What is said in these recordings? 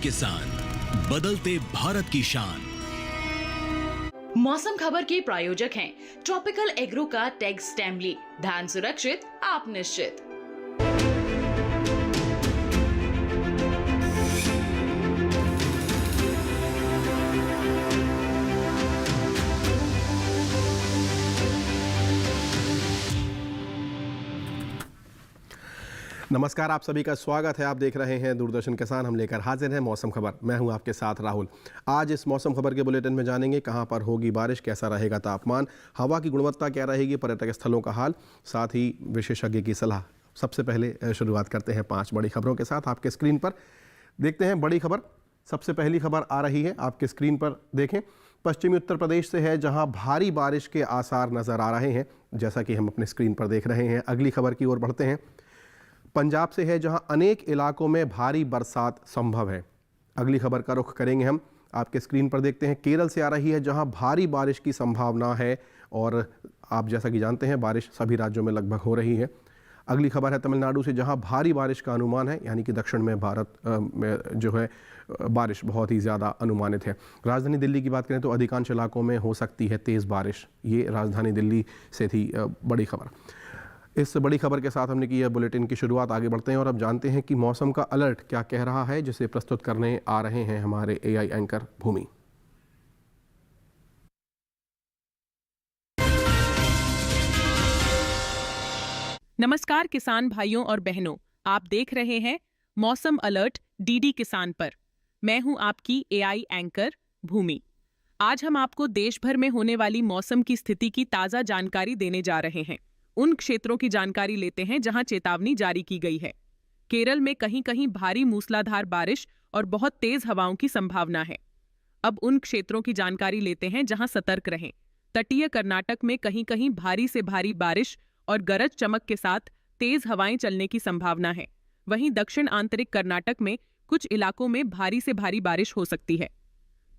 किसान, बदलते भारत की शान। मौसम खबर के प्रायोजक हैं ट्रॉपिकल एग्रो का टैक्स स्टैम्बली, धान सुरक्षित आप निश्चित। नमस्कार, आप सभी का स्वागत है। आप देख रहे हैं दूरदर्शन किसान। हम लेकर हाजिर हैं मौसम खबर। मैं हूं आपके साथ राहुल। आज इस मौसम खबर के बुलेटिन में जानेंगे कहां पर होगी बारिश, कैसा रहेगा तापमान, हवा की गुणवत्ता क्या रहेगी, पर्यटक स्थलों का हाल, साथ ही विशेषज्ञ की सलाह। सबसे पहले शुरुआत करते हैं 5 बड़ी खबरों के साथ। आपके स्क्रीन पर देखते हैं बड़ी खबर। सबसे पहली खबर आ रही है, आपके स्क्रीन पर देखें। पश्चिमी उत्तर प्रदेश से है, जहां भारी बारिश के आसार नजर आ रहे हैं, जैसा कि हम अपने स्क्रीन पर देख रहे हैं। अगली खबर की ओर बढ़ते हैं। पंजाब से है, जहां अनेक इलाकों में भारी बरसात संभव है। अगली खबर का रुख करेंगे हम। आपके स्क्रीन पर देखते हैं, केरल से आ रही है, जहां भारी बारिश की संभावना है और आप जैसा कि जानते हैं बारिश सभी राज्यों में लगभग हो रही है। अगली खबर है तमिलनाडु से, जहां भारी बारिश का अनुमान है, यानी कि दक्षिण में भारत में जो है बारिश बहुत ही ज़्यादा अनुमानित है। राजधानी दिल्ली की बात करें तो अधिकांश इलाकों में हो सकती है तेज़ बारिश। ये राजधानी दिल्ली से थी बड़ी खबर। इस बड़ी खबर के साथ हमने की है बुलेटिन की शुरुआत। आगे बढ़ते हैं और अब जानते हैं कि मौसम का अलर्ट क्या कह रहा है, जिसे प्रस्तुत करने आ रहे हैं हमारे एआई एंकर भूमि। नमस्कार किसान भाइयों और बहनों, आप देख रहे हैं मौसम अलर्ट डीडी किसान पर। मैं हूं आपकी एआई एंकर भूमि। आज हम आपको देश भर में होने वाली मौसम की स्थिति की ताज़ा जानकारी देने जा रहे हैं। उन क्षेत्रों की जानकारी लेते हैं जहां चेतावनी जारी की गई है। केरल में कहीं कहीं भारी मूसलाधार बारिश और बहुत तेज हवाओं की संभावना है। अब उन क्षेत्रों की जानकारी लेते हैं जहां सतर्क रहें। तटीय कर्नाटक में कहीं कहीं भारी से भारी बारिश और गरज चमक के साथ तेज हवाएं चलने की संभावना है। वहीं दक्षिण आंतरिक कर्नाटक में कुछ इलाकों में भारी से भारी बारिश हो सकती है।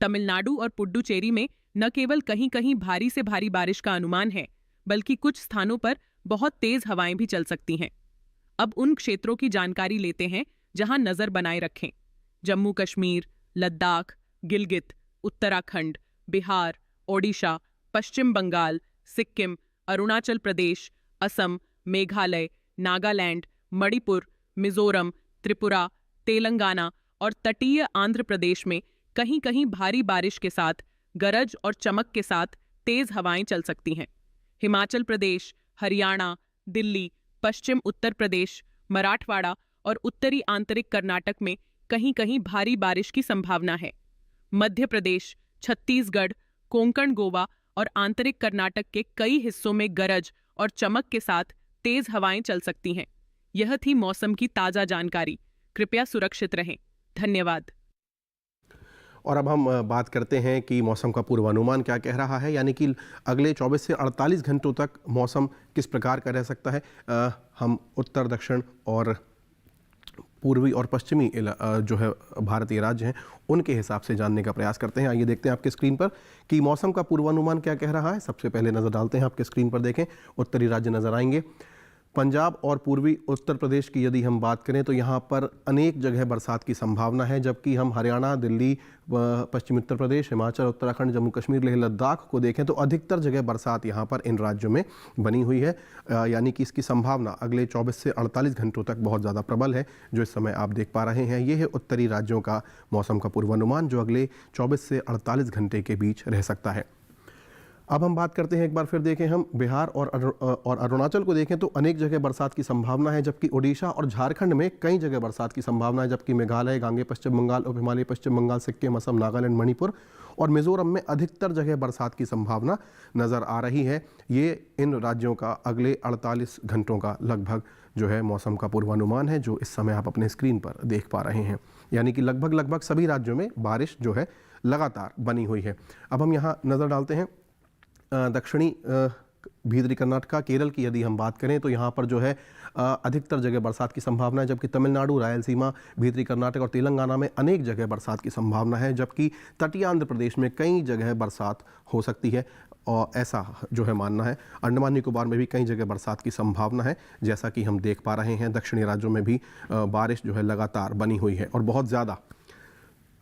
तमिलनाडु और पुडुचेरी में न केवल कहीं कहीं भारी से भारी बारिश का अनुमान है, बल्कि कुछ स्थानों पर बहुत तेज हवाएं भी चल सकती हैं। अब उन क्षेत्रों की जानकारी लेते हैं जहां नजर बनाए रखें। जम्मू कश्मीर, लद्दाख, गिलगित, उत्तराखंड, बिहार, ओडिशा, पश्चिम बंगाल, सिक्किम, अरुणाचल प्रदेश, असम, मेघालय, नागालैंड, मणिपुर, मिजोरम, त्रिपुरा, तेलंगाना और तटीय आंध्र प्रदेश में कहीं कहीं भारी बारिश के साथ गरज और चमक के साथ तेज हवाएं चल सकती हैं। हिमाचल प्रदेश, हरियाणा, दिल्ली, पश्चिम उत्तर प्रदेश, मराठवाड़ा और उत्तरी आंतरिक कर्नाटक में कहीं कहीं भारी बारिश की संभावना है। मध्य प्रदेश, छत्तीसगढ़, कोंकण, गोवा और आंतरिक कर्नाटक के कई हिस्सों में गरज और चमक के साथ तेज हवाएं चल सकती हैं। यह थी मौसम की ताज़ा जानकारी। कृपया सुरक्षित रहें। धन्यवाद। और अब हम बात करते हैं कि मौसम का पूर्वानुमान क्या कह रहा है, यानी कि अगले 24 से 48 घंटों तक मौसम किस प्रकार का रह सकता है। हम उत्तर, दक्षिण और पूर्वी और पश्चिमी जो है भारतीय राज्य हैं, उनके हिसाब से जानने का प्रयास करते हैं। आइए देखते हैं आपके स्क्रीन पर कि मौसम का पूर्वानुमान क्या कह रहा है। सबसे पहले नज़र डालते हैं, आपके स्क्रीन पर देखें, उत्तरी राज्य नज़र आएंगे। पंजाब और पूर्वी उत्तर प्रदेश की यदि हम बात करें तो यहाँ पर अनेक जगह बरसात की संभावना है, जबकि हम हरियाणा, दिल्ली, पश्चिमी उत्तर प्रदेश, हिमाचल, उत्तराखंड, जम्मू कश्मीर, लेह लद्दाख को देखें तो अधिकतर जगह बरसात यहाँ पर इन राज्यों में बनी हुई है। यानी कि इसकी संभावना अगले 24 से 48 घंटों तक बहुत ज़्यादा प्रबल है, जो इस समय आप देख पा रहे हैं। ये है उत्तरी राज्यों का मौसम का पूर्वानुमान, जो अगले 24 से 48 घंटे के बीच रह सकता है। अब हम बात करते हैं, एक बार फिर देखें हम बिहार और अरुणाचल को देखें तो अनेक जगह बरसात की संभावना है, जबकि ओडिशा और झारखंड में कई जगह बरसात की संभावना है, जबकि मेघालय, गांगे पश्चिम बंगाल, उप हिमालय पश्चिम बंगाल, सिक्किम, असम, नागालैंड, मणिपुर और मिजोरम में अधिकतर जगह बरसात की संभावना नज़र आ रही है। ये इन राज्यों का अगले 48 घंटों का लगभग जो है मौसम का पूर्वानुमान है, जो इस समय आप अपने स्क्रीन पर देख पा रहे हैं। यानी कि लगभग सभी राज्यों में बारिश जो है लगातार बनी हुई है। अब हम यहाँ नज़र डालते हैं दक्षिणी भीतरी कर्नाटका, केरल की यदि हम बात करें तो यहाँ पर जो है अधिकतर जगह बरसात की संभावना है, जबकि तमिलनाडु, रायलसीमा, भीतरी कर्नाटक और तेलंगाना में अनेक जगह बरसात की संभावना है, जबकि तटीय आंध्र प्रदेश में कई जगह बरसात हो सकती है और ऐसा जो है मानना है। अंडमान निकोबार में भी कई जगह बरसात की संभावना है, जैसा कि हम देख पा रहे हैं। दक्षिणी राज्यों में भी बारिश जो है लगातार बनी हुई है और बहुत ज़्यादा।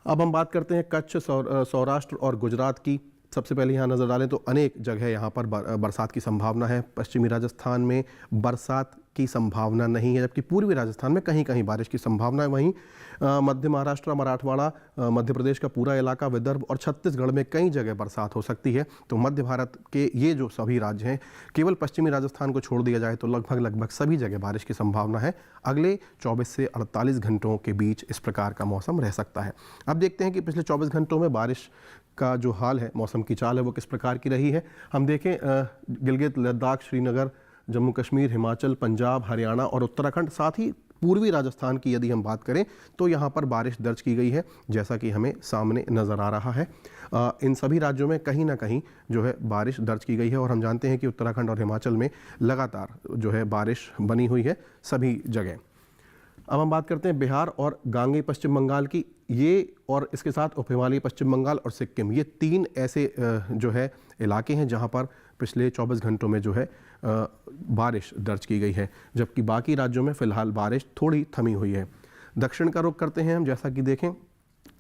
अब हम बात करते हैं कच्छ, सौराष्ट्र और गुजरात की। सबसे पहले यहाँ नज़र डालें तो अनेक जगह यहाँ पर बरसात की संभावना है। पश्चिमी राजस्थान में बरसात की संभावना नहीं है, जबकि पूर्वी राजस्थान में कहीं कहीं बारिश की संभावना है। वहीं मध्य महाराष्ट्र, मराठवाड़ा, मध्य प्रदेश का पूरा इलाका, विदर्भ और छत्तीसगढ़ में कई जगह बरसात हो सकती है। तो मध्य भारत के ये जो सभी राज्य हैं, केवल पश्चिमी राजस्थान को छोड़ दिया जाए तो लगभग सभी जगह बारिश की संभावना है। अगले 24 से 48 घंटों के बीच इस प्रकार का मौसम रह सकता है। अब देखते हैं कि पिछले 24 घंटों में बारिश का जो हाल है, मौसम की चाल है, वो किस प्रकार की रही है। हम देखें गिलगित, लद्दाख, श्रीनगर, जम्मू कश्मीर, हिमाचल, पंजाब, हरियाणा और उत्तराखंड, साथ ही पूर्वी राजस्थान की यदि हम बात करें तो यहाँ पर बारिश दर्ज की गई है, जैसा कि हमें सामने नज़र आ रहा है। इन सभी राज्यों में कहीं ना कहीं जो है बारिश दर्ज की गई है और हम जानते हैं कि उत्तराखंड और हिमाचल में लगातार जो है बारिश बनी हुई है सभी जगह। अब हम बात करते हैं बिहार और गांगी पश्चिम बंगाल की। ये और इसके साथ उप हिमालयी पश्चिम बंगाल और सिक्किम, ये 3 ऐसे जो है इलाके हैं जहां पर पिछले 24 घंटों में जो है बारिश दर्ज की गई है, जबकि बाकी राज्यों में फ़िलहाल बारिश थोड़ी थमी हुई है। दक्षिण का रुख करते हैं हम, जैसा कि देखें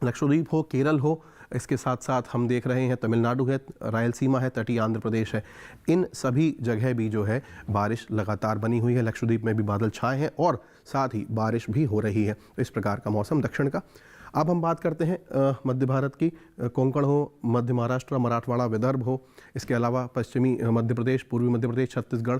लक्षद्वीप हो, केरल हो, इसके साथ साथ हम देख रहे हैं तमिलनाडु है, रायलसीमा है, तटीय आंध्र प्रदेश है। इन सभी जगह भी जो है बारिश लगातार बनी हुई है। लक्षद्वीप में भी बादल छाए हैं और साथ ही बारिश भी हो रही है। तो इस प्रकार का मौसम दक्षिण का। अब हम बात करते हैं मध्य भारत की। कोंकण हो, मध्य महाराष्ट्र, मराठवाड़ा, विदर्भ हो, इसके अलावा पश्चिमी मध्य प्रदेश, पूर्वी मध्य प्रदेश, छत्तीसगढ़,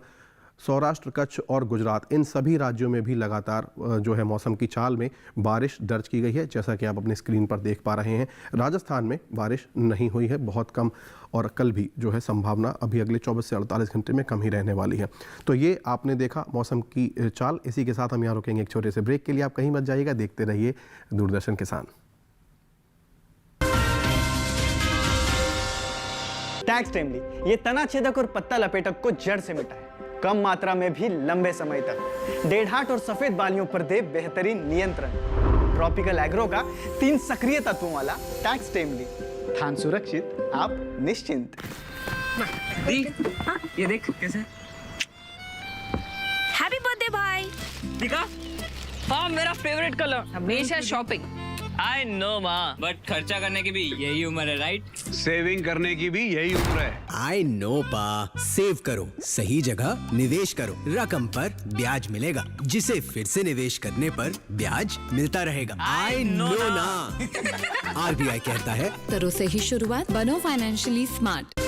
सौराष्ट्र, कच्छ और गुजरात, इन सभी राज्यों में भी लगातार जो है मौसम की चाल में बारिश दर्ज की गई है, जैसा कि आप अपनी स्क्रीन पर देख पा रहे हैं। राजस्थान में बारिश नहीं हुई है, बहुत कम, और कल भी जो है संभावना अभी अगले 24 से 48 घंटे में कम ही रहने वाली है। तो ये आपने देखा मौसम की चाल। इसी के साथ हम यहाँ रुकेंगे एक छोटे से ब्रेक के लिए। आप कहीं मत जाइएगा, देखते रहिए दूरदर्शन किसान। टैक्स टाइमली ये तना छेदक और पत्ता लपेटक को जड़ से मिटाए, कम मात्रा में भी लंबे समय तक। डेढ़हाट और सफेद बालियों पर दे बेहतरीन नियंत्रण। ट्रॉपिकल एग्रो का 3 सक्रिय तत्वों वाला टैक्स टाइमली, धान सुरक्षित, आप निश्चिंत। ये देख कैसे। हैप्पी बर्थडे भाई। दिखा, हाँ मेरा फेवरेट कलर। हमेशा शॉपिंग। आई नो माँ, बट खर्चा करने की भी यही उम्र है, राइट? सेविंग करने की भी यही उम्र है। आई नो पा, सेव करो, सही जगह निवेश करो, रकम पर ब्याज मिलेगा, जिसे फिर से निवेश करने पर ब्याज मिलता रहेगा। आई नो ना। आरबीआई कहता है, करो सही शुरुआत, बनो फाइनेंशियली स्मार्ट।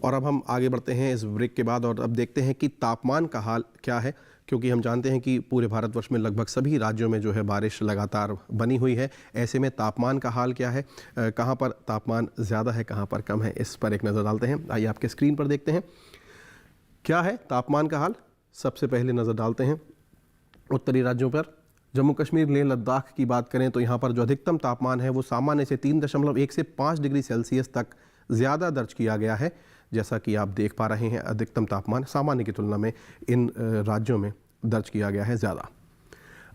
और अब हम आगे बढ़ते हैं इस ब्रेक के बाद और अब देखते हैं कि तापमान का हाल क्या है, क्योंकि हम जानते हैं कि पूरे भारतवर्ष में लगभग सभी राज्यों में जो है बारिश लगातार बनी हुई है। ऐसे में तापमान का हाल क्या है, कहाँ पर तापमान ज़्यादा है, कहाँ पर कम है, इस पर एक नज़र डालते हैं। आइए आपके स्क्रीन पर देखते हैं क्या है तापमान का हाल। सबसे पहले नज़र डालते हैं उत्तरी राज्यों पर। जम्मू कश्मीर, लेह लद्दाख की बात करें तो यहाँ पर जो अधिकतम तापमान है वो सामान्य से 3.1 से 5 डिग्री सेल्सियस तक ज़्यादा दर्ज किया गया है। जैसा कि आप देख पा रहे हैं, अधिकतम तापमान सामान्य की तुलना में इन राज्यों में दर्ज किया गया है ज़्यादा।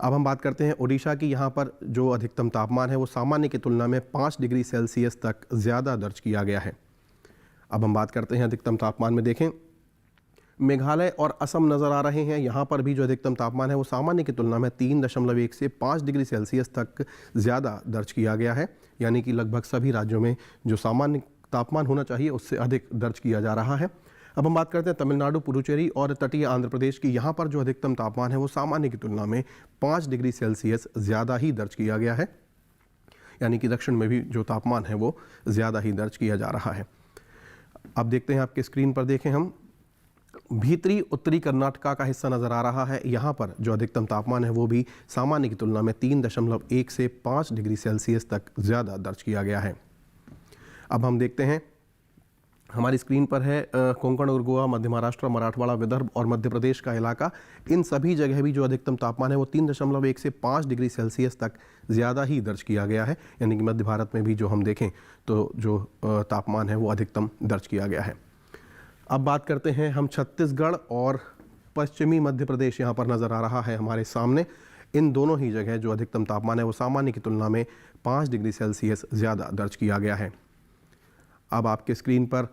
अब हम बात करते हैं उड़ीसा की। यहाँ पर जो अधिकतम तापमान है वो सामान्य की तुलना में 5 डिग्री सेल्सियस तक ज़्यादा दर्ज किया गया है। अब हम बात करते हैं अधिकतम तापमान में। देखें मेघालय और असम नज़र आ रहे हैं। यहाँ पर भी जो अधिकतम तापमान है वो सामान्य की तुलना में 3.1 से 5 डिग्री सेल्सियस तक ज़्यादा दर्ज किया गया है, यानी कि लगभग सभी राज्यों में जो सामान्य तापमान होना चाहिए उससे अधिक दर्ज किया जा रहा है। अब हम बात करते हैं तमिलनाडु, पुडुचेरी और तटीय आंध्र प्रदेश की। यहाँ पर जो अधिकतम तापमान है वो सामान्य की तुलना में 5 डिग्री सेल्सियस ज़्यादा ही दर्ज किया गया है, यानी कि दक्षिण में भी जो तापमान है वो ज़्यादा ही दर्ज किया जा रहा है। अब देखते हैं आपके स्क्रीन पर, देखें हम भीतरी उत्तरी कर्नाटका का हिस्सा नज़र आ रहा है। यहाँ पर जो अधिकतम तापमान है वो भी सामान्य की तुलना में 3.1 से 5 डिग्री सेल्सियस तक ज़्यादा दर्ज किया गया है। अब हम देखते हैं हमारी स्क्रीन पर है कोंकण और गोवा, मध्य महाराष्ट्र, मराठवाड़ा, विदर्भ और मध्य प्रदेश का इलाका। इन सभी जगह भी जो अधिकतम तापमान है वो 3.1 से 5 डिग्री सेल्सियस तक ज़्यादा ही दर्ज किया गया है, यानी कि मध्य भारत में भी जो हम देखें तो जो तापमान है वो अधिकतम दर्ज किया गया है। अब बात करते हैं हम छत्तीसगढ़ और पश्चिमी मध्य प्रदेश, यहाँ पर नज़र आ रहा है हमारे सामने। इन दोनों ही जगह जो अधिकतम तापमान है वो सामान्य की तुलना में 5 डिग्री सेल्सियस ज़्यादा दर्ज किया गया है। अब आपके स्क्रीन पर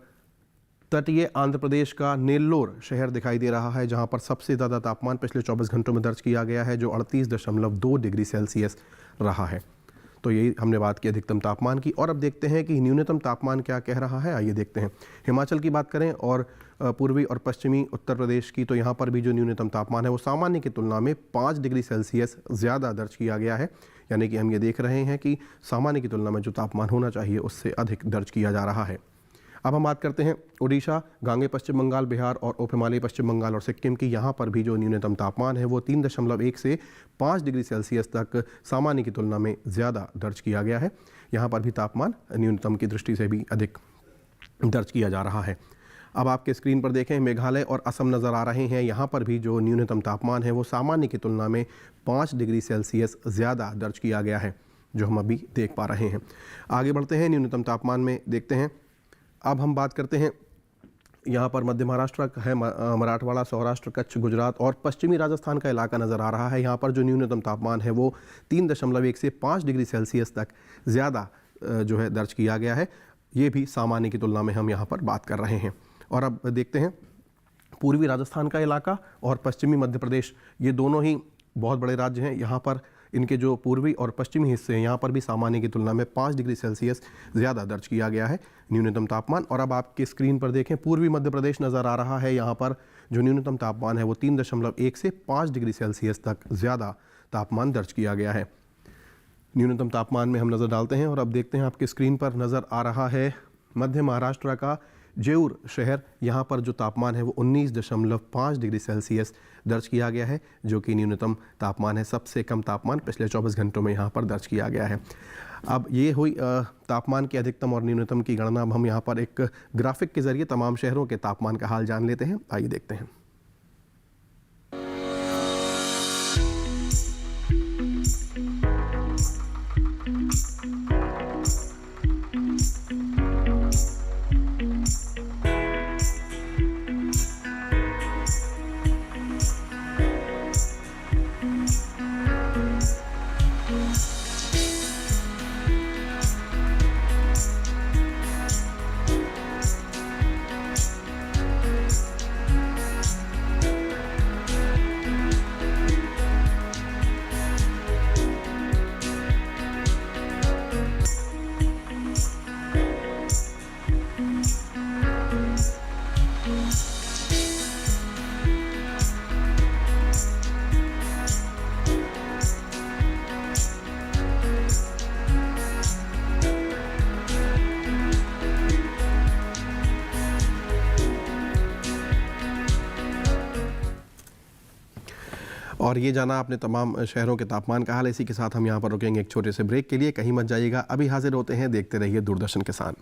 तटीय आंध्र प्रदेश का नेल्लोर शहर दिखाई दे रहा है, जहां पर सबसे ज़्यादा तापमान पिछले 24 घंटों में दर्ज किया गया है, जो 38.2 डिग्री सेल्सियस रहा है। तो यही हमने बात की अधिकतम तापमान की। और अब देखते हैं कि न्यूनतम तापमान क्या कह रहा है। आइए देखते हैं। हिमाचल की बात करें और पूर्वी और पश्चिमी उत्तर प्रदेश की, तो यहाँ पर भी जो न्यूनतम तापमान है वो सामान्य की तुलना में 5 डिग्री सेल्सियस ज़्यादा दर्ज किया गया है। यानी कि हम ये देख रहे हैं कि सामान्य की तुलना में जो तापमान होना चाहिए उससे अधिक दर्ज किया जा रहा है। अब हम बात करते हैं उड़ीसा, गांगे पश्चिम बंगाल, बिहार और उप हिमालयी पश्चिम बंगाल और सिक्किम की। यहाँ पर भी जो न्यूनतम तापमान है वो 3.1 से 5 डिग्री सेल्सियस तक सामान्य की तुलना में ज़्यादा दर्ज किया गया है। यहाँ पर भी तापमान न्यूनतम की दृष्टि से भी अधिक दर्ज किया जा रहा है। अब आपके स्क्रीन पर देखें, मेघालय और असम नज़र आ रहे हैं। यहाँ पर भी जो न्यूनतम तापमान है वो सामान्य की तुलना में 5 डिग्री सेल्सियस ज़्यादा दर्ज किया गया है, जो हम अभी देख पा रहे हैं। आगे बढ़ते हैं, न्यूनतम तापमान में देखते हैं। अब हम बात करते हैं, यहाँ पर मध्य महाराष्ट्र है, मराठवाड़ा, सौराष्ट्र, कच्छ, गुजरात और पश्चिमी राजस्थान का इलाका नज़र आ रहा है। यहाँ पर जो न्यूनतम तापमान है वो 3.1 से 5 डिग्री सेल्सियस तक ज़्यादा जो है दर्ज किया गया है। ये भी सामान्य की तुलना में हम यहाँ पर बात कर रहे हैं। और अब देखते हैं, पूर्वी राजस्थान का इलाका और पश्चिमी मध्य प्रदेश, ये दोनों ही बहुत बड़े राज्य हैं। यहाँ पर इनके जो पूर्वी और पश्चिमी हिस्से हैं, यहाँ पर भी सामान्य की तुलना में 5 डिग्री सेल्सियस ज़्यादा दर्ज किया गया है न्यूनतम तापमान। और अब आपके स्क्रीन पर देखें, पूर्वी मध्य प्रदेश नज़र आ रहा है। यहाँ पर जो न्यूनतम तापमान है वो 3.1 से 5 डिग्री सेल्सियस तक ज़्यादा तापमान दर्ज किया गया है। न्यूनतम तापमान में हम नज़र डालते हैं और अब देखते हैं, आपके स्क्रीन पर नज़र आ रहा है मध्य महाराष्ट्र का जेऊर शहर। यहाँ पर जो तापमान है वो 19.5 डिग्री सेल्सियस दर्ज किया गया है, जो कि न्यूनतम तापमान है। सबसे कम तापमान पिछले 24 घंटों में यहाँ पर दर्ज किया गया है। अब ये हुई तापमान की अधिकतम और न्यूनतम की गणना। अब हम यहाँ पर एक ग्राफिक के जरिए तमाम शहरों के तापमान का हाल जान लेते हैं। आइए देखते हैं। और ये जाना आपने तमाम शहरों के तापमान का हाल। इसी के साथ हम यहाँ पर रुकेंगे एक छोटे से ब्रेक के लिए। कहीं मत जाइएगा, अभी हाजिर होते हैं। देखते रहिए दूरदर्शन किसान।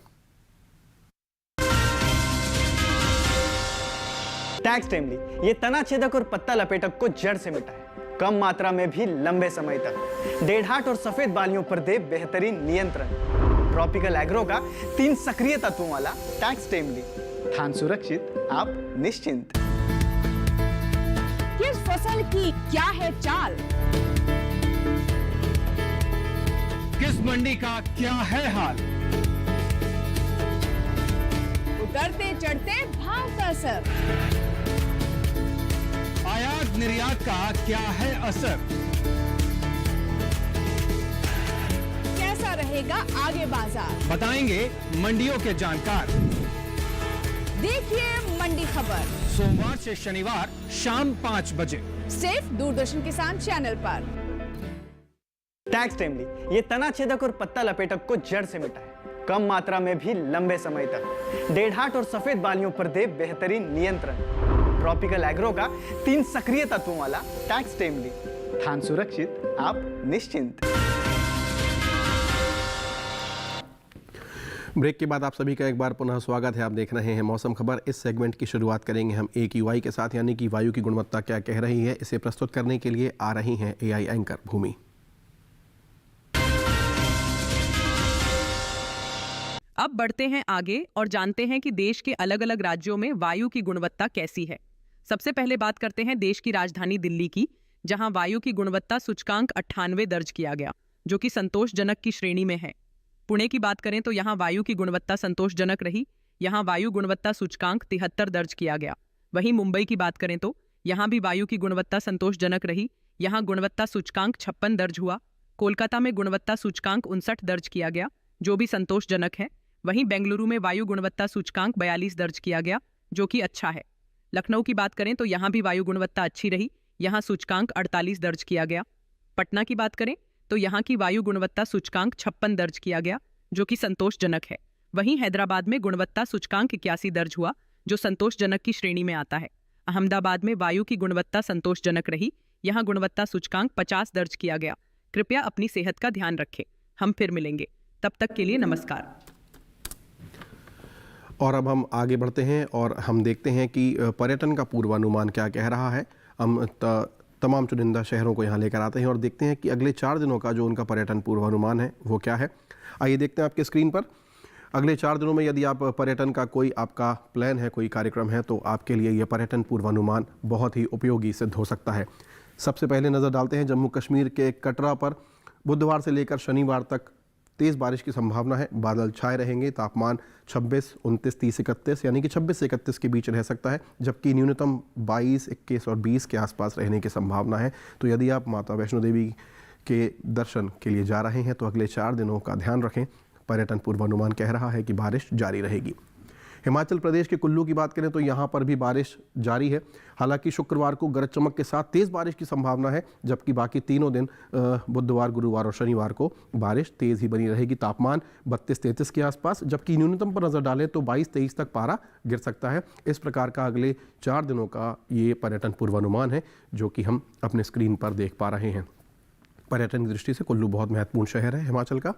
टैक्स टाइमली, ये तना छेदक और पत्ता लपेटक को जड़ से मिटाए, कम मात्रा में भी लंबे समय तक। डेढ़ाट और सफेद बालियों पर दे बेहतरीन नियंत्रण। ट्रॉपिकल एग्रो का 3 सक्रिय तत्वों वाला टैक्स टाइमली, धान सुरक्षित, आप निश्चिंत। किस फसल की क्या है चाल, किस मंडी का क्या है हाल, उतरते चढ़ते भाव का असर, आयात निर्यात का क्या है असर, कैसा रहेगा आगे बाजार, बताएंगे मंडियों के जानकार। देखिए मंडी खबर सोमवार से शनिवार शाम 5 बजे सिर्फ दूरदर्शन किसान चैनल पर। टैक्स टाइमली, ये तना छेदक और पत्ता लपेटक को जड़ से मिटाए, कम मात्रा में भी लंबे समय तक। डेढ़ाट और सफेद बालियों पर दे बेहतरीन नियंत्रण। ट्रॉपिकल एग्रो का 3 सक्रिय तत्वों वाला टैक्स टाइमली, धान सुरक्षित, आप निश्चिंत। ब्रेक के बाद आप सभी का एक बार पुनः स्वागत है। आप देख रहे हैं मौसम खबर। इस सेगमेंट की शुरुआत करेंगे हम AQI के साथ, यानी कि वायु की गुणवत्ता क्या कह रही है। इसे प्रस्तुत करने के लिए आ रही हैं AI एंकर भूमि। अब बढ़ते हैं आगे और जानते हैं कि देश के अलग अलग राज्यों में वायु की गुणवत्ता कैसी है। सबसे पहले बात करते हैं देश की राजधानी दिल्ली की, जहां वायु की गुणवत्ता सूचकांक 98 दर्ज किया गया, जो कि संतोषजनक की श्रेणी में है। पुणे की बात करें तो यहाँ वायु की गुणवत्ता संतोषजनक रही, यहाँ वायु गुणवत्ता सूचकांक 73 दर्ज किया गया। वहीं मुंबई की बात करें तो यहाँ भी वायु की गुणवत्ता संतोषजनक रही। यहाँ गुणवत्ता सूचकांक 56 दर्ज हुआ। कोलकाता में गुणवत्ता सूचकांक 59 दर्ज किया गया, जो भी संतोषजनक है। वहीं बेंगलुरु में वायु गुणवत्ता सूचकांक 42 दर्ज किया गया, जो कि अच्छा है। लखनऊ की बात करें तो यहाँ भी वायु गुणवत्ता अच्छी रही। यहाँ सूचकांक 48 दर्ज किया गया। पटना की बात करें तो यहाँ की वायु गुणवत्ता सूचकांक 56 दर्ज किया गया, जो कि संतोषजनक है। वहीं हैदराबाद में गुणवत्ता सूचकांक 81 दर्ज हुआ, जो संतोषजनक की श्रेणी में आता है। अहमदाबाद में वायु की गुणवत्ता संतोषजनक रही। यहाँ गुणवत्ता सूचकांक 50 दर्ज किया गया। कृपया अपनी सेहत का ध्यान रखें। हम फिर मिलेंगे, तब तक के लिए नमस्कार। और अब हम आगे बढ़ते हैं और हम देखते हैं कि पर्यटन का पूर्वानुमान क्या कह रहा है। हम तमाम चुनिंदा शहरों को यहाँ लेकर आते हैं और देखते हैं कि अगले 4 दिनों का जो उनका पर्यटन पूर्वानुमान है वो क्या है। आइए देखते हैं आपके स्क्रीन पर। अगले 4 दिनों में यदि आप पर्यटन का कोई आपका प्लान है, कोई कार्यक्रम है, तो आपके लिए यह पर्यटन पूर्वानुमान बहुत ही उपयोगी सिद्ध हो सकता है। सबसे पहले नज़र डालते हैं जम्मू कश्मीर के कटरा पर। बुधवार से लेकर शनिवार तक तेज़ बारिश की संभावना है। बादल छाए रहेंगे। तापमान 26, 29, 30, 31 यानी कि 26 से 31 के बीच रह सकता है, जबकि न्यूनतम 22, 21 और 20 के आसपास रहने की संभावना है। तो यदि आप माता वैष्णो देवी के दर्शन के लिए जा रहे हैं तो अगले 4 दिनों का ध्यान रखें। पर्यटन पूर्वानुमान कह रहा है कि बारिश जारी रहेगी। हिमाचल प्रदेश के कुल्लू की बात करें तो यहाँ पर भी बारिश जारी है। हालांकि शुक्रवार को गरज चमक के साथ तेज़ बारिश की संभावना है, जबकि बाकी तीनों दिन बुधवार, गुरुवार और शनिवार को बारिश तेज़ ही बनी रहेगी। तापमान 32-33 के आसपास, जबकि न्यूनतम पर नज़र डालें तो 22-23 तक पारा गिर सकता है। इस प्रकार का अगले 4 दिनों का ये पर्यटन पूर्वानुमान है, जो कि हम अपने स्क्रीन पर देख पा रहे हैं। पर्यटन की दृष्टि से कुल्लू बहुत महत्वपूर्ण शहर है हिमाचल का।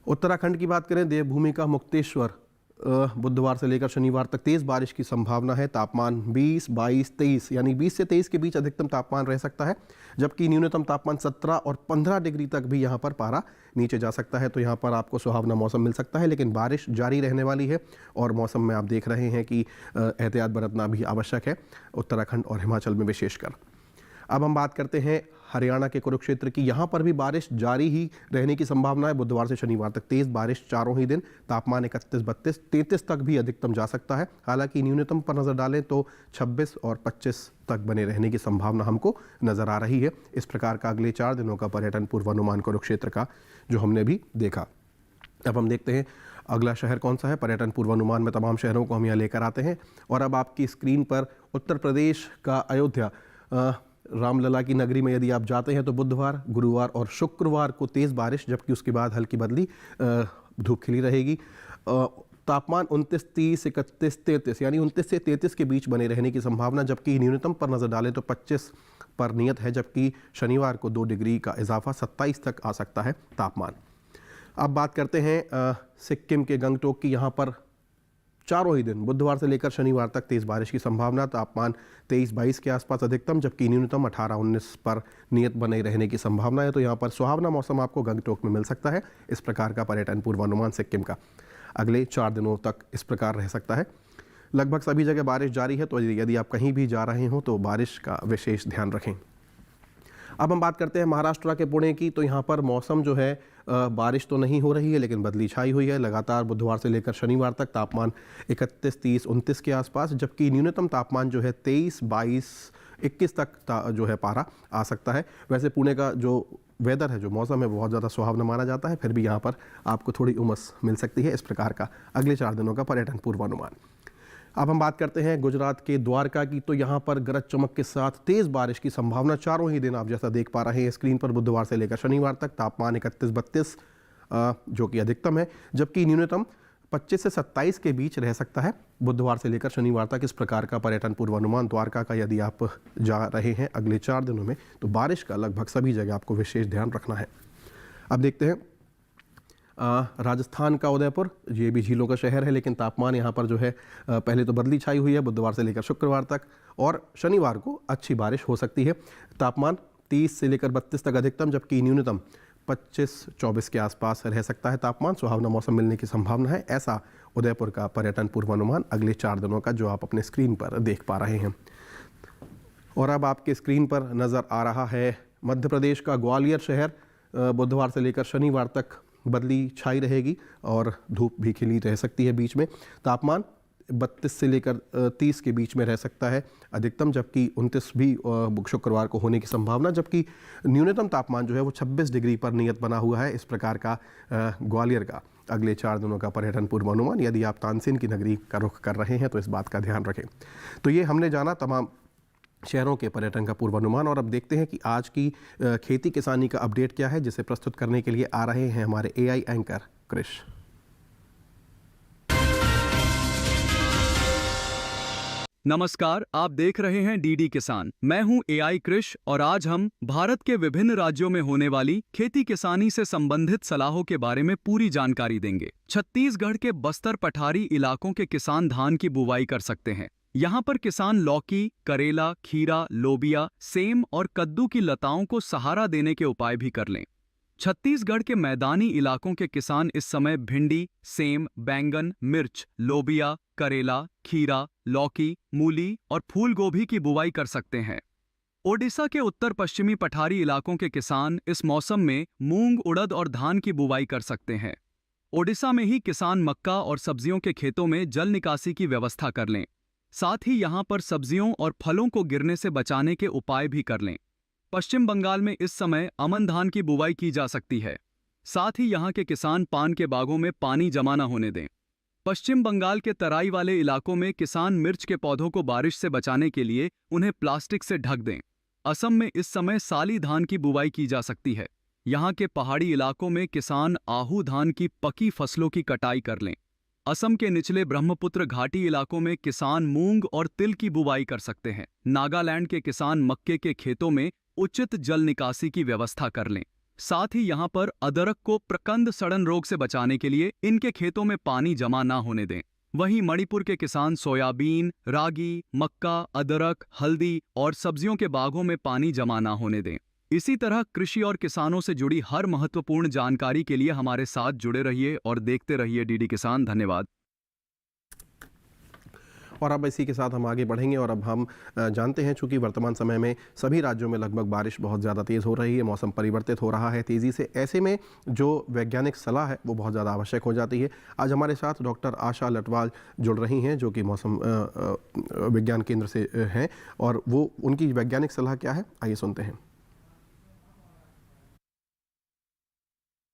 उत्तराखंड की बात करें, देवभूमि का मुक्तेश्वर, बुधवार से लेकर शनिवार तक तेज़ बारिश की संभावना है। तापमान 20, 22, 23 यानी 20 से 23 के बीच अधिकतम तापमान रह सकता है, जबकि न्यूनतम तापमान 17 और 15 डिग्री तक भी यहाँ पर पारा नीचे जा सकता है। तो यहाँ पर आपको सुहावना मौसम मिल सकता है, लेकिन बारिश जारी रहने वाली है और मौसम में आप देख रहे हैं कि एहतियात बरतना भी आवश्यक है, उत्तराखंड और हिमाचल में विशेषकर। अब हम बात करते हैं हरियाणा के कुरुक्षेत्र की। यहाँ पर भी बारिश जारी ही रहने की संभावना है। बुधवार से शनिवार तक तेज़ बारिश चारों ही दिन। तापमान 31, 32, 33 तक भी अधिकतम जा सकता है। हालांकि न्यूनतम पर नज़र डालें तो 26 और 25 तक बने रहने की संभावना हमको नज़र आ रही है। इस प्रकार का अगले 4 दिनों का पर्यटन पूर्वानुमान कुरुक्षेत्र का जो हमने भी देखा। अब हम देखते हैं अगला शहर कौन सा है। पर्यटन पूर्वानुमान में तमाम शहरों को हम यहाँ लेकर आते हैं और अब आपकी स्क्रीन पर उत्तर प्रदेश का अयोध्या, रामलला की नगरी में यदि आप जाते हैं तो बुधवार, गुरुवार और शुक्रवार को तेज़ बारिश, जबकि उसके बाद हल्की बदली धूप खिली रहेगी। तापमान 29, 30, 31, 33 यानी 29 से 33 के बीच बने रहने की संभावना, जबकि न्यूनतम पर नज़र डालें तो 25 पर नियत है, जबकि शनिवार को 2 डिग्री का इजाफा 27 तक आ सकता है तापमान। अब बात करते हैं सिक्किम के गंगटोक की। यहाँ पर चारों ही दिन बुधवार से लेकर शनिवार तक तेज़ बारिश की संभावना। तापमान 23-22 के आसपास अधिकतम, जबकि न्यूनतम 18-19 पर नियत बने रहने की संभावना है। तो यहाँ पर सुहावना मौसम आपको गंगटोक में मिल सकता है। इस प्रकार का पर्यटन पूर्वानुमान सिक्किम का अगले 4 दिनों तक इस प्रकार रह सकता है। लगभग सभी जगह बारिश जारी है, तो यदि आप कहीं भी जा रहे हो तो बारिश का विशेष ध्यान रखें। अब हम बात करते हैं महाराष्ट्र के पुणे की। तो यहाँ पर मौसम जो है बारिश तो नहीं हो रही है, लेकिन बदली छाई हुई है लगातार बुधवार से लेकर शनिवार तक। तापमान 31, 30, 29 के आसपास, जबकि न्यूनतम तापमान जो है 23, 22, 21 तक जो है पारा आ सकता है। वैसे पुणे का जो वेदर है, जो मौसम है, बहुत ज़्यादा सुहावना माना जाता है, फिर भी यहाँ पर आपको थोड़ी उमस मिल सकती है। इस प्रकार का अगले 4 दिनों का पर्यटन पूर्वानुमान। अब हम बात करते हैं गुजरात के द्वारका की। तो यहाँ पर गरज चमक के साथ तेज़ बारिश की संभावना चारों ही दिन आप जैसा देख पा रहे हैं स्क्रीन पर, बुधवार से लेकर शनिवार तक। तापमान 31-32 जो कि अधिकतम है, जबकि न्यूनतम 25 से 27 के बीच रह सकता है बुधवार से लेकर शनिवार तक। इस प्रकार का पर्यटन पूर्वानुमान द्वारका का यदि आप जा रहे हैं अगले 4 दिनों में, तो बारिश का लगभग सभी जगह आपको विशेष ध्यान रखना है। अब देखते हैं राजस्थान का उदयपुर। ये भी झीलों का शहर है, लेकिन तापमान यहाँ पर जो है पहले तो बदली छाई हुई है बुधवार से लेकर शुक्रवार तक, और शनिवार को अच्छी बारिश हो सकती है। तापमान 30 से लेकर 32 तक अधिकतम, जबकि न्यूनतम 25-24 के आसपास रह सकता है तापमान। सुहावना मौसम मिलने की संभावना है। ऐसा उदयपुर का पर्यटन पूर्वानुमान अगले 4 दिनों का जो आप अपने स्क्रीन पर देख पा रहे हैं। और अब आपके स्क्रीन पर नज़र आ रहा है मध्य प्रदेश का ग्वालियर शहर। बुधवार से लेकर शनिवार तक बदली छाई रहेगी और धूप भी खिली रह सकती है बीच में। तापमान 32 से लेकर 30 के बीच में रह सकता है अधिकतम, जबकि 29 भी शुक्रवार को होने की संभावना, जबकि न्यूनतम तापमान जो है वो 26 डिग्री पर नियत बना हुआ है। इस प्रकार का ग्वालियर का अगले 4 दिनों का पर्यटन पूर्वानुमान। यदि आप तानसेन की नगरी का रुख कर रहे हैं तो इस बात का ध्यान रखें। तो ये हमने जाना तमाम शहरों के पर्यटन का पूर्वानुमान, और अब देखते हैं कि आज की खेती किसानी का अपडेट क्या है, जिसे प्रस्तुत करने के लिए आ रहे हैं हमारे एआई एंकर कृष। नमस्कार, आप देख रहे हैं डीडी किसान। मैं हूं एआई कृष और आज हम भारत के विभिन्न राज्यों में होने वाली खेती किसानी से संबंधित सलाहों के बारे में पूरी जानकारी देंगे। छत्तीसगढ़ के बस्तर पठारी इलाकों के किसान धान की बुवाई कर सकते हैं। यहाँ पर किसान लौकी, करेला, खीरा, लोबिया, सेम और कद्दू की लताओं को सहारा देने के उपाय भी कर लें। छत्तीसगढ़ के मैदानी इलाकों के किसान इस समय भिंडी, सेम, बैंगन, मिर्च, लोबिया, करेला, खीरा, लौकी, मूली और फूल गोभी की बुवाई कर सकते हैं। ओडिशा के उत्तर पश्चिमी पठारी इलाकों के किसान इस मौसम में मूंग, उड़द और धान की बुवाई कर सकते हैं। ओडिशा में ही किसान मक्का और सब्जियों के खेतों में जल निकासी की व्यवस्था कर लें। साथ ही यहाँ पर सब्जियों और फलों को गिरने से बचाने के उपाय भी कर लें। पश्चिम बंगाल में इस समय अमन धान की बुवाई की जा सकती है। साथ ही यहाँ के किसान पान के बागों में पानी जमा न होने दें। पश्चिम बंगाल के तराई वाले इलाकों में किसान मिर्च के पौधों को बारिश से बचाने के लिए उन्हें प्लास्टिक से ढक दें। असम में इस समय साली धान की बुवाई की जा सकती है। यहाँ के पहाड़ी इलाकों में किसान आहू धान की पकी फसलों की कटाई कर लें। असम के निचले ब्रह्मपुत्र घाटी इलाकों में किसान मूंग और तिल की बुवाई कर सकते हैं। नागालैंड के किसान मक्के के खेतों में उचित जल निकासी की व्यवस्था कर लें। साथ ही यहाँ पर अदरक को प्रकंद सड़न रोग से बचाने के लिए इनके खेतों में पानी जमा ना होने दें। वहीं मणिपुर के किसान सोयाबीन, रागी, मक्का, अदरक, हल्दी और सब्जियों के बागों में पानी जमा ना होने दें। इसी तरह कृषि और किसानों से जुड़ी हर महत्वपूर्ण जानकारी के लिए हमारे साथ जुड़े रहिए और देखते रहिए डीडी किसान। धन्यवाद। और अब इसी के साथ हम आगे बढ़ेंगे और अब हम जानते हैं, चूंकि वर्तमान समय में सभी राज्यों में लगभग बारिश बहुत ज़्यादा तेज़ हो रही है, मौसम परिवर्तित हो रहा है तेज़ी से। ऐसे में जो वैज्ञानिक सलाह है वो बहुत ज़्यादा आवश्यक हो जाती है। आज हमारे साथ डॉक्टर आशा लटवाल जुड़ रही हैं, जो कि मौसम विज्ञान केंद्र से हैं, और वो उनकी वैज्ञानिक सलाह क्या है, आइए सुनते हैं।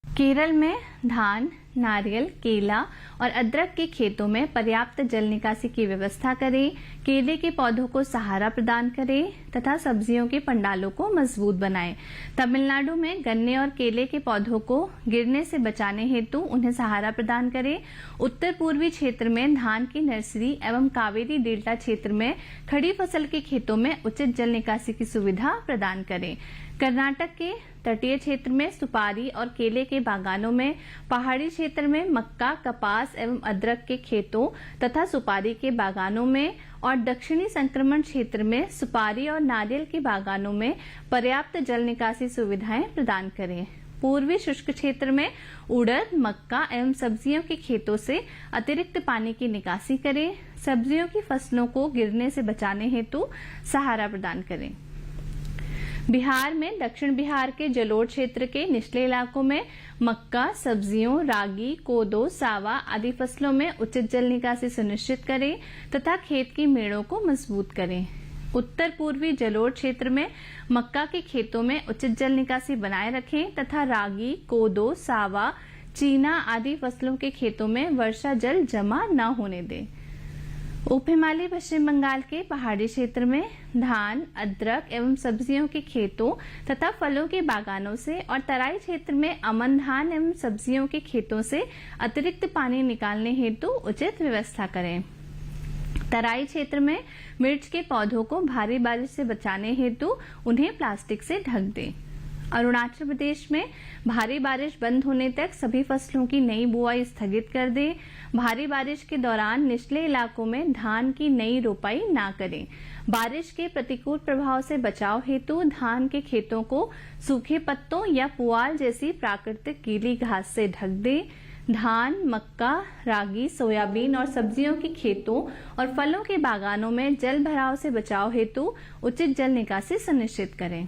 केरल में धान, नारियल, केला और अदरक के खेतों में पर्याप्त जल निकासी की व्यवस्था करें, केले के पौधों को सहारा प्रदान करें तथा सब्जियों के पंडालों को मजबूत बनाएं। तमिलनाडु में गन्ने और केले के पौधों को गिरने से बचाने हेतु उन्हें सहारा प्रदान करें। उत्तर पूर्वी क्षेत्र में धान की नर्सरी एवं कावेरी डेल्टा क्षेत्र में खड़ी फसल के खेतों में उचित जल निकासी की सुविधा प्रदान करें। कर्नाटक के तटीय क्षेत्र में सुपारी और केले के बागानों में, पहाड़ी क्षेत्र में मक्का, कपास एवं अदरक के खेतों तथा सुपारी के बागानों में और दक्षिणी संक्रमण क्षेत्र में सुपारी और नारियल के बागानों में पर्याप्त जल निकासी सुविधाएं प्रदान करें। पूर्वी शुष्क क्षेत्र में उड़द, मक्का एवं सब्जियों के खेतों से अतिरिक्त पानी की निकासी करें। सब्जियों की फसलों को गिरने से बचाने हेतु सहारा प्रदान करें। बिहार में दक्षिण बिहार के जलोढ़ क्षेत्र के निचले इलाकों में मक्का, सब्जियों, रागी, कोदो, सावा आदि फसलों में उचित जल निकासी सुनिश्चित करें तथा खेत की मेड़ों को मजबूत करें। उत्तर पूर्वी जलोढ़ क्षेत्र में मक्का के खेतों में उचित जल निकासी बनाए रखें तथा रागी, कोदो, सावा, चीना आदि फसलों के खेतों में वर्षा जल जमा न होने दें। उप हिमालयी पश्चिम बंगाल के पहाड़ी क्षेत्र में धान, अदरक एवं सब्जियों के खेतों तथा फलों के बागानों से और तराई क्षेत्र में अमन धान एवं सब्जियों के खेतों से अतिरिक्त पानी निकालने हेतु उचित व्यवस्था करें। तराई क्षेत्र में मिर्च के पौधों को भारी बारिश से बचाने हेतु उन्हें प्लास्टिक से ढक दें। अरुणाचल प्रदेश में भारी बारिश बंद होने तक सभी फसलों की नई बुआई स्थगित कर दें। भारी बारिश के दौरान निचले इलाकों में धान की नई रोपाई ना करें। बारिश के प्रतिकूल प्रभाव से बचाव हेतु धान के खेतों को सूखे पत्तों या पुआल जैसी प्राकृतिक गीली घास से ढक दें। धान, मक्का, रागी, सोयाबीन और सब्जियों के खेतों और फलों के बागानों में जल भराव से बचाव हेतु उचित जल निकासी सुनिश्चित करें।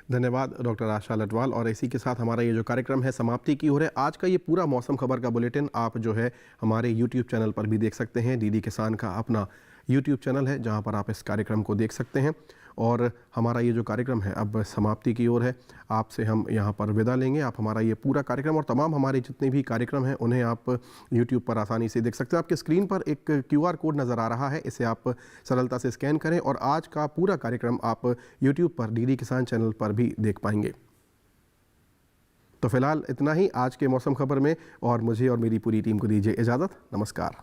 धन्यवाद डॉक्टर आशा लटवाल। और इसी के साथ हमारा ये जो कार्यक्रम है समाप्ति की ओर है। आज का ये पूरा मौसम खबर का बुलेटिन आप जो है हमारे यूट्यूब चैनल पर भी देख सकते हैं। डीडी किसान का अपना यूट्यूब चैनल है जहाँ पर आप इस कार्यक्रम को देख सकते हैं। और हमारा ये जो कार्यक्रम है अब समाप्ति की ओर है। आपसे हम यहाँ पर विदा लेंगे। आप हमारा ये पूरा कार्यक्रम और तमाम हमारे जितने भी कार्यक्रम हैं उन्हें आप YouTube पर आसानी से देख सकते हैं। आपके स्क्रीन पर एक QR कोड नज़र आ रहा है, इसे आप सरलता से स्कैन करें और आज का पूरा कार्यक्रम आप YouTube पर डीडी किसान चैनल पर भी देख पाएंगे। तो फिलहाल इतना ही आज के मौसम खबर में, और मुझे और मेरी पूरी टीम को दीजिए इजाज़त। नमस्कार।